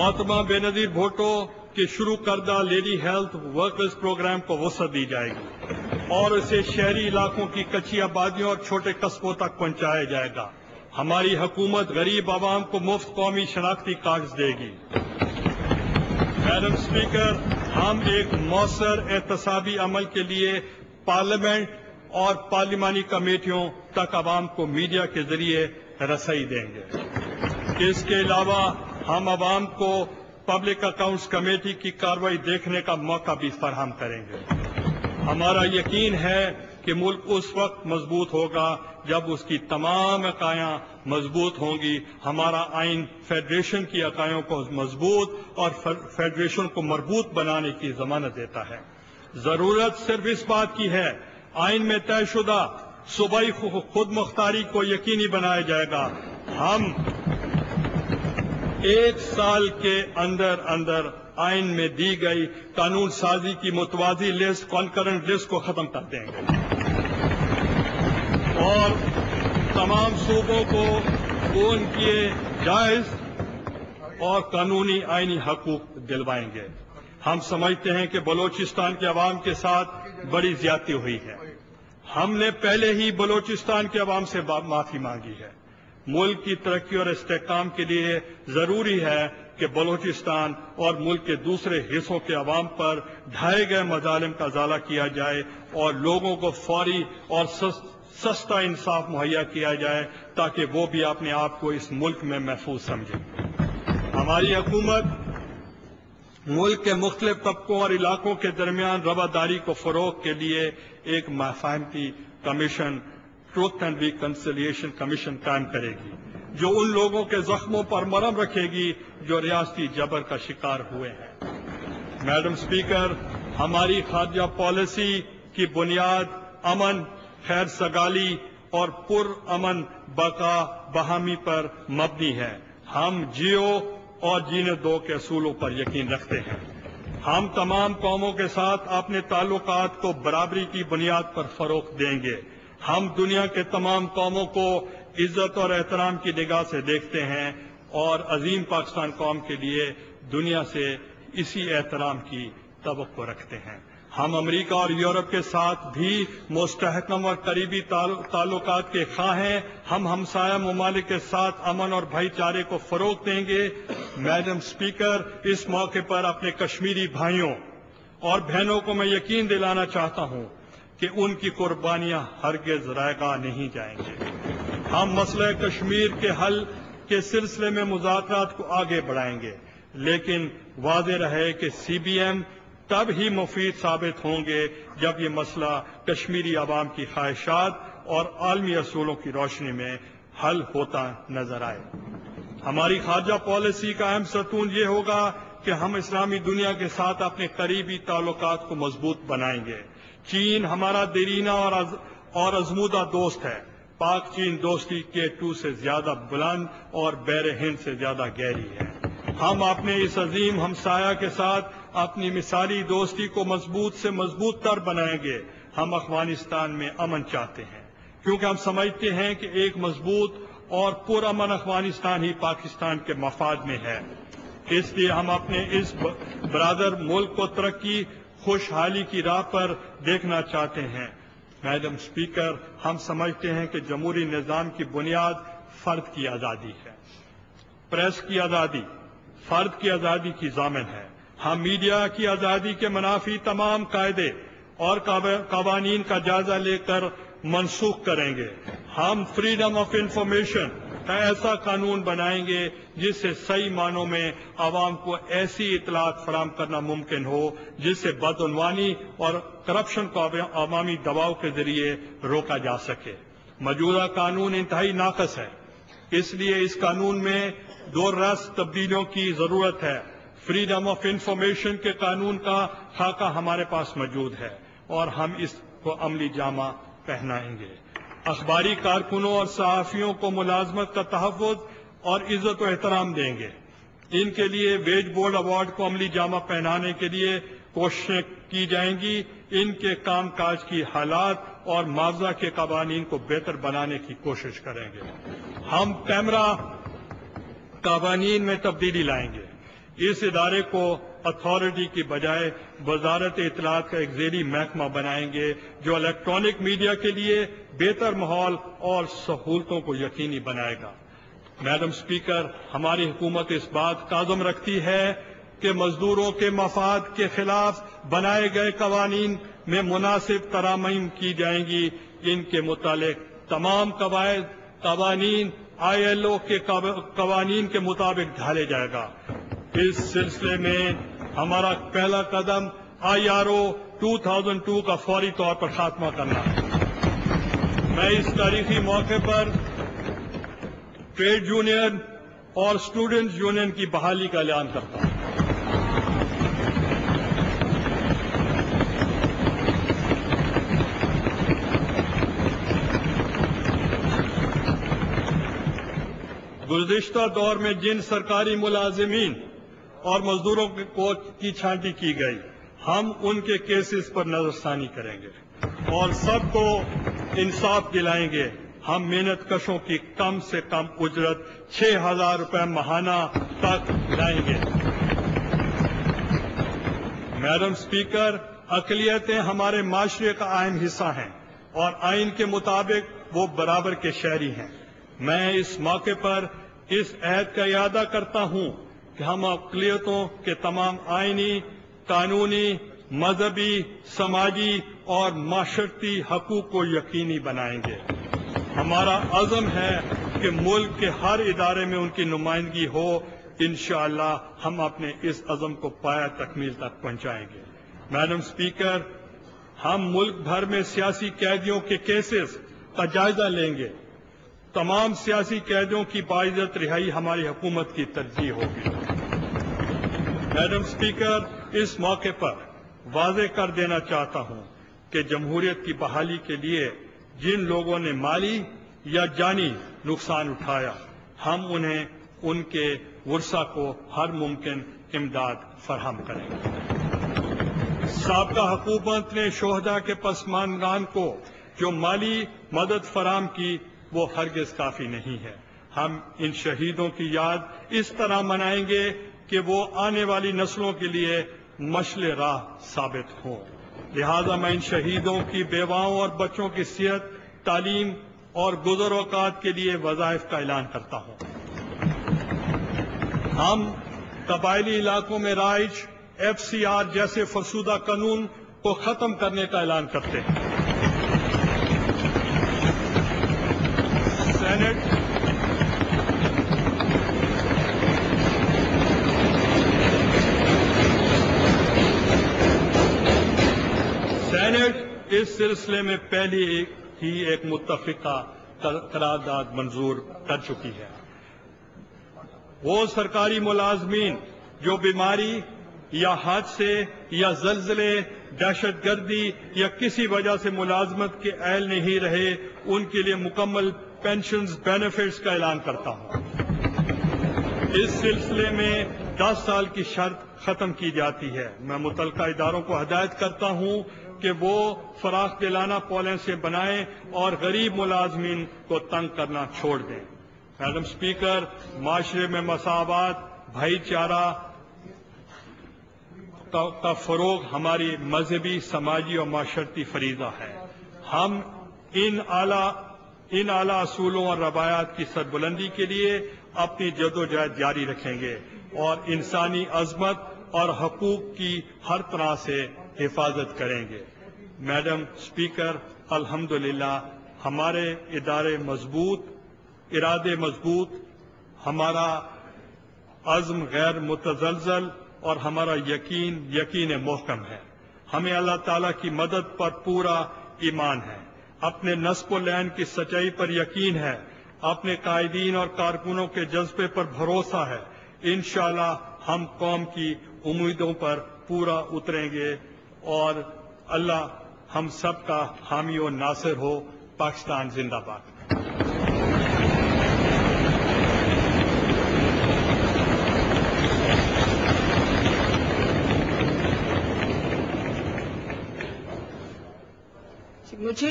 मोहतरमा बेनजीर भुट्टो के शुरू करदा लेडी हेल्थ वर्कर्स प्रोग्राम को वसअत दी जाएगी और इसे शहरी इलाकों की कच्ची आबादियों और छोटे कस्बों तक पहुंचाया जाएगा। हमारी हुकूमत गरीब आवाम को मुफ्त कौमी शनाख्ती कार्ड देगी। मैडम स्पीकर, हम एक मौसर एहतसाबी अमल के लिए पार्लियामेंट और पार्लिमानी कमेटियों तक आवाम को मीडिया के जरिए रसाई देंगे। इसके अलावा हम आवाम को पब्लिक अकाउंट्स कमेटी की कार्रवाई देखने का मौका भी फराहम करेंगे। हमारा यकीन है कि मुल्क उस वक्त मजबूत होगा जब उसकी तमाम इकाइयां मजबूत होंगी। हमारा आइन फेडरेशन की इकाइयों को मजबूत और फेडरेशन को मजबूत बनाने की जमानत देता है। जरूरत सिर्फ इस बात की है, आइन में तयशुदा सूबाई खुद मुख्तारी को यकीनी बनाया जाएगा। हम 1 साल के अंदर अंदर आइन में दी गई कानून साजी की मुतवाजी लिस्ट, कॉन्करेंट लिस्ट को खत्म कर देंगे और तमाम सूबों को उनके जायज और कानूनी आईनी हकूक दिलवाएंगे। हम समझते हैं कि बलोचिस्तान के अवाम के साथ बड़ी ज्यादती हुई है। हमने पहले ही बलोचिस्तान के अवाम से माफी मांगी है। मुल्क की तरक्की और इस्तेहकाम के लिए जरूरी है कि बलोचिस्तान और मुल्क के दूसरे हिस्सों के अवाम पर ढाए गए मजालिम का इजाला किया जाए और लोगों को फौरी और सस्ता इंसाफ मुहैया किया जाए ताकि वो भी अपने आप को इस मुल्क में महफूज समझें। हमारी हुकूमत मुल्क के मुख्तलिफ तबकों और इलाकों के दरमियान रवादारी को फरोग के लिए एक महफाहमती commission, truth and reconciliation commission कायम करेगी, जो उन लोगों के जख्मों पर मरहम रखेगी जो रियासती जबर का शिकार हुए हैं। मैडम स्पीकर, हमारी खारजा पॉलिसी की बुनियाद अमन, खैर सगाली और पुरअमन बका बहामी पर मबनी है। हम जियो और जीने दो के असूलों पर यकीन रखते हैं। हम तमाम कौमों के साथ अपने ताल्लुकात को बराबरी की बुनियाद पर फरोग देंगे। हम दुनिया के तमाम कौमों को इज्जत और एहतराम की निगाह से देखते हैं और अजीम पाकिस्तान कौम के लिए दुनिया से इसी एहतराम की तवक्को रखते हैं। हम अमेरिका और यूरोप के साथ भी मुस्तहकम और करीबी ताल्लुकात के ख्वाह हैं। हम हमसाया ममालिक के साथ अमन और भाईचारे को फरोग देंगे। मैडम स्पीकर, इस मौके पर अपने कश्मीरी भाइयों और बहनों को मैं यकीन दिलाना चाहता हूं कि उनकी कुर्बानियां हरगिज रायगा नहीं जाएंगे। हम मसले कश्मीर के हल के सिलसिले में मुज़ाकरात को आगे बढ़ाएंगे, लेकिन वाज़ेह रहे कि CBM तब ही मुफीद साबित होंगे जब ये मसला कश्मीरी आवाम की ख्वाहिशात और आलमी असूलों की रोशनी में हल होता नजर आए। हमारी खारजा पॉलिसी का अहम सतून ये होगा कि हम इस्लामी दुनिया के साथ अपने करीबी ताल्लुकात को मजबूत बनाएंगे। चीन हमारा देरीना और अजमूदा दोस्त है। पाक चीन दोस्ती K2 से ज्यादा बुलंद और बैर हिंद से ज्यादा गहरी है। हम अपने इस अजीम हमसाया के साथ अपनी मिसाली दोस्ती को मजबूत से मजबूत तर बनाएंगे। हम अफगानिस्तान में अमन चाहते हैं क्योंकि हम समझते हैं कि एक मजबूत और पुरअमन अफगानिस्तान ही पाकिस्तान के मफाद में है। इसलिए हम अपने इस बरादर मुल्क को तरक्की खुशहाली की राह पर देखना चाहते हैं। मैडम स्पीकर, हम समझते हैं कि जमहूरी निजाम की बुनियाद फर्द की आजादी है। प्रेस की आजादी फर्द की आजादी की जामिन है। हम मीडिया की आजादी के मुनाफी तमाम कायदे और कवानीन का जायजा लेकर मनसूख करेंगे। हम फ्रीडम ऑफ इंफॉर्मेशन का ऐसा कानून बनाएंगे जिससे सही मानों में आवाम को ऐसी इतलात फराहम करना मुमकिन हो जिससे बदउनवानी और करप्शन को अवामी दबाव के जरिए रोका जा सके। मौजूदा कानून इंतहाई नाकस है, इसलिए इस कानून में 2 रस तब्दीलियों की जरूरत है। फ्रीडम ऑफ इंफॉर्मेशन के कानून का खाका हमारे पास मौजूद है और हम इसको अमली जामा पहनाएंगे। अखबारी कारकुनों और सहाफियों को मुलाजमत का तहफ़्फ़ुज़ और इज्जत व एहतराम देंगे। इनके लिए वेज बोर्ड अवार्ड को अमली जामा पहनाने के लिए कोशिशें की जाएंगी। इनके काम काज की हालात और मुआवजा के कवानीन को बेहतर बनाने की कोशिश करेंगे। हम कैमरा कवानीन में तब्दीली लाएंगे। اس ادارے کو اتھارٹی کی بجائے وزارت اطلاعات کا ایک ذیلی محکمہ بنائیں گے جو الیکٹرانک میڈیا کے لیے بہتر ماحول اور سہولتوں کو یقینی بنائے گا۔ میڈم اسپیکر، ہماری حکومت اس بات کا عزم رکھتی ہے کہ مزدوروں کے مفاد کے خلاف بنائے گئے قوانین میں مناسب ترامیم کی جائیں گی۔ ان کے متعلق تمام قوانین ILO کے قوانین کے مطابق ڈھالے جائے گا۔ اس سلسلے میں ہمارا پہلا قدم IRO 2002 کا فوری طور پر خاتمہ کرنا ہے۔ میں اس تاریخی موقع پر ٹریڈ یونین اور اسٹوڈنٹس یونین کی بحالی کا اعلان کرتا ہوں۔ گزشتہ دور میں جن سرکاری ملازمین اور مزدوروں کی چھانٹی کی گئی، ہم ان کے کیسز پر نظر ثانی کریں گے اور سب کو انصاف دلائیں گے۔ ہم محنت کشوں کی کم سے کم اجرت 6,000 روپے ماہانہ تک لائیں گے۔ میڈم اسپیکر، اقلیتیں ہمارے معاشرے کا اہم حصہ ہیں اور آئین کے مطابق وہ برابر کے شہری ہیں۔ میں اس موقع پر اس عہد کا اعادہ کرتا ہوں کہ ہم اقلیتوں کے تمام آئینی، قانونی، مذہبی، سماجی اور معاشرتی حقوق کو یقینی بنائیں گے۔ ہمارا عزم ہے کہ ملک کے ہر ادارے میں ان کی نمائندگی ہو۔ انشاءاللہ ہم اپنے اس عزم کو پایہ تکمیل تک پہنچائیں گے۔ میڈم اسپیکر، ہم ملک بھر میں سیاسی قیدیوں کے کیسز کا جائزہ لیں گے۔ تمام سیاسی قیدیوں کی باعزت رہائی ہماری حکومت کی ترجیح ہوگی۔ میڈم اسپیکر، اس موقع پر واضح کر دینا چاہتا ہوں کہ جمہوریت کی بحالی کے لیے جن لوگوں نے مالی یا جانی نقصان اٹھایا، ہم انہیں ان کے ورثاء کو ہر ممکن امداد فراہم کریں گے۔ سابقہ حکومت نے شہداء کے پسماندگان کو جو مالی مدد فراہم کی، وہ ہرگز کافی نہیں ہے۔ ہم ان شہیدوں کی یاد اس طرح منائیں گے کہ وہ آنے والی نسلوں کے لیے مشعل راہ ثابت ہوں۔ لہذا میں ان شہیدوں کی بیواؤں اور بچوں کی صحت، تعلیم اور گزر اوقات کے لیے وظائف کا اعلان کرتا ہوں۔ ہم قبائلی علاقوں میں رائج FCR جیسے فرسودہ قانون کو ختم کرنے کا اعلان کرتے ہیں۔ سینٹ اس سلسلے میں پہلے ہی ایک متفقہ قرارداد منظور کر چکی ہے۔ وہ سرکاری ملازمین جو بیماری یا حادثے یا زلزلے، دہشت گردی یا کسی وجہ سے ملازمت کے اہل نہیں رہے، ان کے لیے مکمل پینشنز بینیفٹس کا اعلان کرتا ہوں۔ اس سلسلے میں 10 سال کی شرط ختم کی جاتی ہے۔ میں متعلقہ اداروں کو ہدایت کرتا ہوں کہ وہ فراخ دلانہ پالیسیاں بنائیں اور غریب ملازمین کو تنگ کرنا چھوڑ دیں۔ میڈم اسپیکر، معاشرے میں مساوات، بھائی چارہ کا فروغ ہماری مذہبی، سماجی اور معاشرتی فریضہ ہے۔ ہم ان اعلیٰ اصولوں اور روایات کی سربلندی کے لیے اپنی جدوجہد جاری رکھیں گے اور انسانی عظمت اور حقوق کی ہر طرح سے حفاظت کریں گے۔ میڈم اسپیکر، الحمدللہ ہمارے ارادے مضبوط، ہمارا عزم غیر متزلزل اور ہمارا یقین محکم ہے۔ ہمیں اللہ تعالیٰ کی مدد پر پورا ایمان ہے، اپنے نصب و لعن کی سچائی پر یقین ہے، اپنے قائدین اور کارکنوں کے جذبے پر بھروسہ ہے۔ انشاءاللہ ہم قوم کی امیدوں پر پورا اتریں گے اور اللہ ہم سب کا حامی و ناصر ہو۔ پاکستان زندہ باد۔ مجھے